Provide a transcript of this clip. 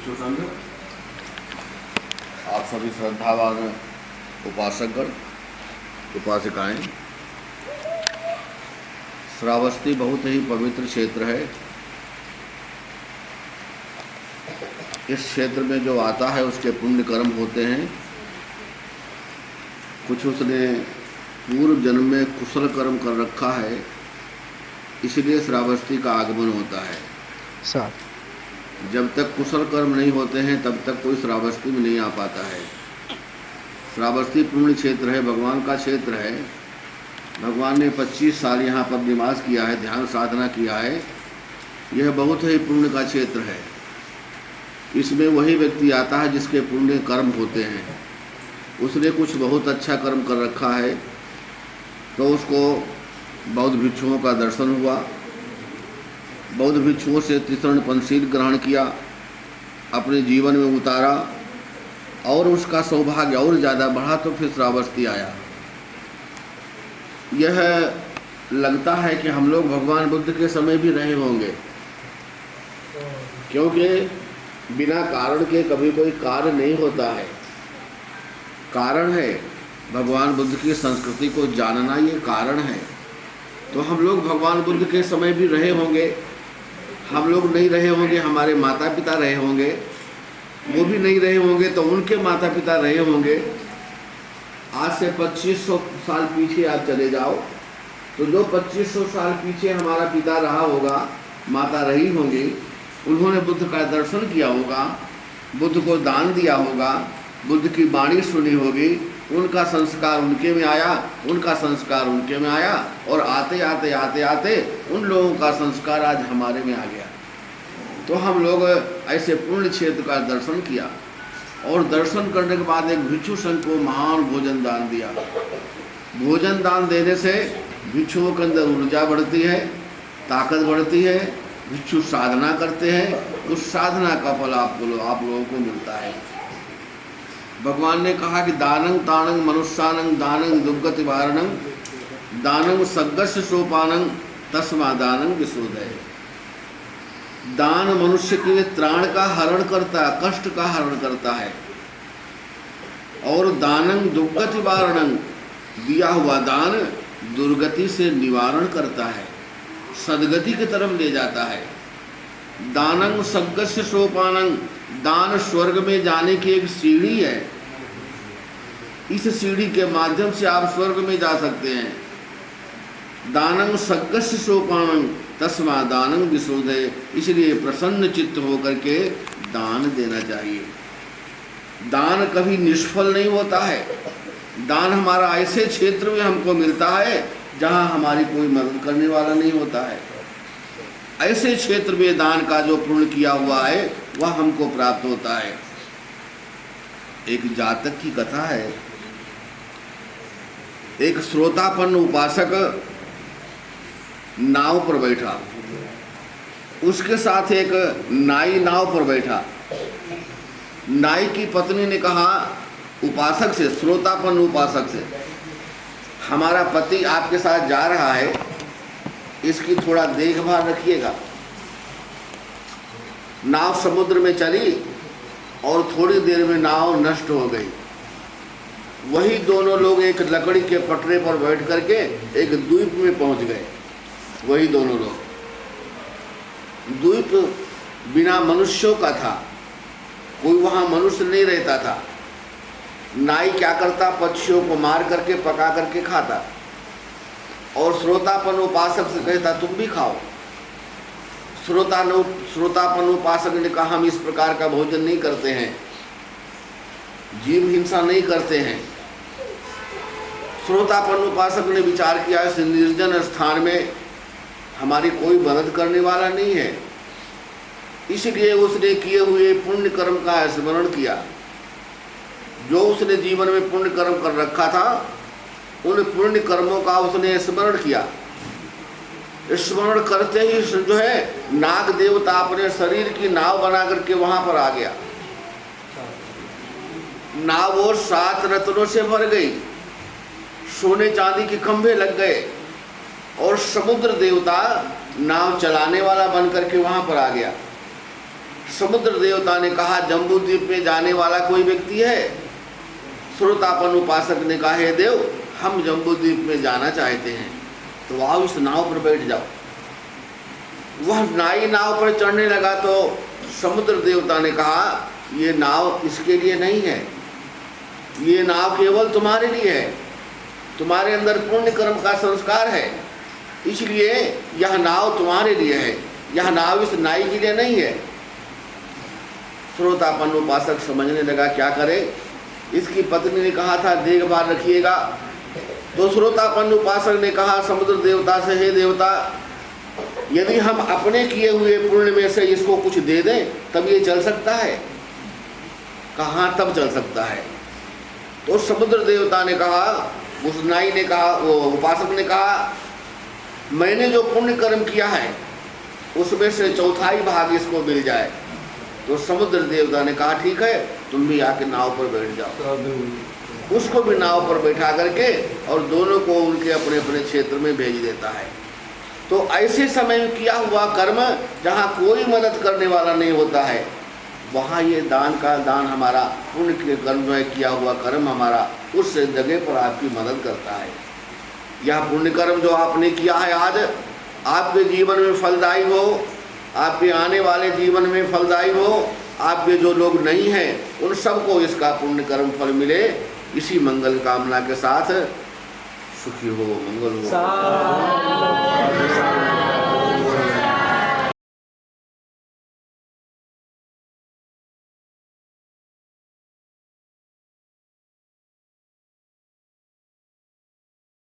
भिक्षु संघ, आप सभी श्रद्धावान उपासकगण, उपासिकाएं। श्रावस्ती बहुत ही पवित्र क्षेत्र है। इस क्षेत्र में जो आता है उसके पुण्य कर्म होते हैं। कुछ उसने पूर्व जन्म में कुशल कर्म कर रखा है, इसलिए श्रावस्ती का आगमन होता है। जब तक कुशल कर्म नहीं होते हैं तब तक कोई श्रावस्ती में नहीं आ पाता है। श्रावस्ती पुण्य क्षेत्र है, भगवान का क्षेत्र है। भगवान ने 25 साल यहाँ पर निवास किया है, ध्यान साधना किया है। यह बहुत ही पुण्य का क्षेत्र है। इसमें वही व्यक्ति आता है जिसके पुण्य कर्म होते हैं। उसने कुछ बहुत अच्छा कर्म कर रखा है तो उसको बौद्ध भिक्षुओं का दर्शन हुआ, बौद्ध भिक्षुओं से त्रिशरण पंचशील ग्रहण किया, अपने जीवन में उतारा और उसका सौभाग्य और ज़्यादा बढ़ा तो फिर श्रावस्ती आया। यह लगता है कि हम लोग भगवान बुद्ध के समय भी रहे होंगे, क्योंकि बिना कारण के कभी कोई कार्य नहीं होता है। कारण है भगवान बुद्ध की संस्कृति को जानना, ये कारण है। तो हम लोग भगवान बुद्ध के समय भी रहे होंगे, हम लोग नहीं रहे होंगे, हमारे माता पिता रहे होंगे, वो भी नहीं रहे होंगे तो उनके माता पिता रहे होंगे। आज से 2500 साल पीछे आप चले जाओ तो जो 2500 साल पीछे हमारा पिता रहा होगा, माता रही होंगी, उन्होंने बुद्ध का दर्शन किया होगा, बुद्ध को दान दिया होगा, बुद्ध की वाणी सुनी होगी, उनका संस्कार उनके में आया, उनका संस्कार उनके में आया और आते आते आते आते उन लोगों का संस्कार आज हमारे में आ गया। तो हम लोग ऐसे पुण्य क्षेत्र का दर्शन किया और दर्शन करने के बाद एक भिक्षु संघ को महान भोजन दान दिया। भोजन दान देने से भिक्षुओं के अंदर ऊर्जा बढ़ती है, ताकत बढ़ती है, भिक्षु साधना करते हैं, उस साधना का फल आप लोगों को मिलता है। भगवान ने कहा कि दानं ताणं मनुष्यानं दानं दुर्गति वारणं दानं सग्गस्य सोपानं तस्मा दानं विशोधय। दान मनुष्य के त्राण का हरण करता है, कष्ट का हरण करता है। और दानं दुर्गति वारणं, दिया हुआ दान दुर्गति से निवारण करता है, सद्गति की तरफ ले जाता है। दानं सग्गस्य सोपानं, दान स्वर्ग में जाने की एक सीढ़ी है। इस सीढ़ी के माध्यम से आप स्वर्ग में जा सकते हैं। दानं सग्गस्य सोपानं तस्मा दानं विशोधय, इसलिए प्रसन्न चित्त होकर के दान देना चाहिए। दान कभी निष्फल नहीं होता है। दान हमारा ऐसे क्षेत्र में हमको मिलता है जहाँ हमारी कोई मदद करने वाला नहीं होता है। ऐसे क्षेत्र में दान का जो पुण्य किया हुआ है वह हमको प्राप्त होता है। एक जातक की कथा है। एक श्रोतापन्न उपासक नाव पर बैठा, उसके साथ एक नाई नाव पर बैठा। नाई की पत्नी ने कहा उपासक से, श्रोतापन्न उपासक से, हमारा पति आपके साथ जा रहा है, इसकी थोड़ा देखभाल रखिएगा। नाव समुद्र में चली और थोड़ी देर में नाव नष्ट हो गई। वही दोनों लोग एक लकड़ी के पटरे पर बैठ करके एक द्वीप में पहुंच गए। वही दोनों लोग, द्वीप बिना मनुष्यों का था, कोई वहां मनुष्य नहीं रहता था। नाई क्या करता, पक्षियों को मार करके पका करके खाता और श्रोतापन उपासक से कहता तुम भी खाओ। श्रोतापन उपासक ने कहा हम इस प्रकार का भोजन नहीं करते हैं, जीव हिंसा नहीं करते हैं। श्रोतापन उपासक ने विचार किया इस निर्जन स्थान में हमारी कोई मदद करने वाला नहीं है, इसलिए उसने किए हुए पुण्य कर्म का स्मरण किया। जो उसने जीवन में पुण्य कर्म कर रखा था उन पुण्य कर्मों का उसने स्मरण किया। स्मरण करते ही जो है नाग देवता अपने शरीर की नाव बना करके वहां पर आ गया। नाव वो 7 रत्नों से भर गई, सोने चांदी के खंभे लग गए और समुद्र देवता नाव चलाने वाला बन करके वहां पर आ गया। समुद्र देवता ने कहा जम्बू द्वीप में जाने वाला कोई व्यक्ति है? श्रोतापन उपासक ने कहा हे देव, हम जम्बू द्वीप में जाना चाहते हैं, तो आओ इस नाव पर बैठ जाओ। वह नाई नाव पर चढ़ने लगा तो समुद्र देवता ने कहा ये नाव इसके लिए नहीं है, ये नाव केवल तुम्हारे लिए है, तुम्हारे अंदर पुण्य कर्म का संस्कार है, इसलिए यह नाव तुम्हारे लिए है, यह नाव इस नाई के लिए नहीं है। श्रोतापन उपासक समझने लगा क्या करे। इसकी पत्नी ने कहा था देखभाल रखिएगा, तो श्रोतापन उपासक ने कहा समुद्र देवता से हे देवता, यदि हम अपने किए हुए पुण्य में से इसको कुछ दे दें तब ये चल सकता है? कहाँ तब चल सकता है? तो समुद्र देवता ने कहा, उस नाई ने कहा, वो उपासक ने कहा मैंने जो पुण्य कर्म किया है उसमें से चौथाई भाग इसको मिल जाए। तो समुद्र देवता ने कहा ठीक है, तुम भी आके नाव पर बैठ जाओ। उसको भी नाव पर बैठा करके और दोनों को उनके अपने अपने क्षेत्र में भेज देता है। तो ऐसे समय में किया हुआ कर्म जहाँ कोई मदद करने वाला नहीं होता है, वहाँ ये दान हमारा पुण्य के कर्म जो है, किया हुआ कर्म हमारा उस जगह पर आपकी मदद करता है। यह पुण्य कर्म जो आपने किया है आज आपके जीवन में फलदायी हो, आपके आने वाले जीवन में फलदायी हो, आपके जो लोग नहीं हैं उन सबको इसका पुण्य कर्म फल मिले, इसी मंगल कामना के साथ सुखी हो, मंगल हो।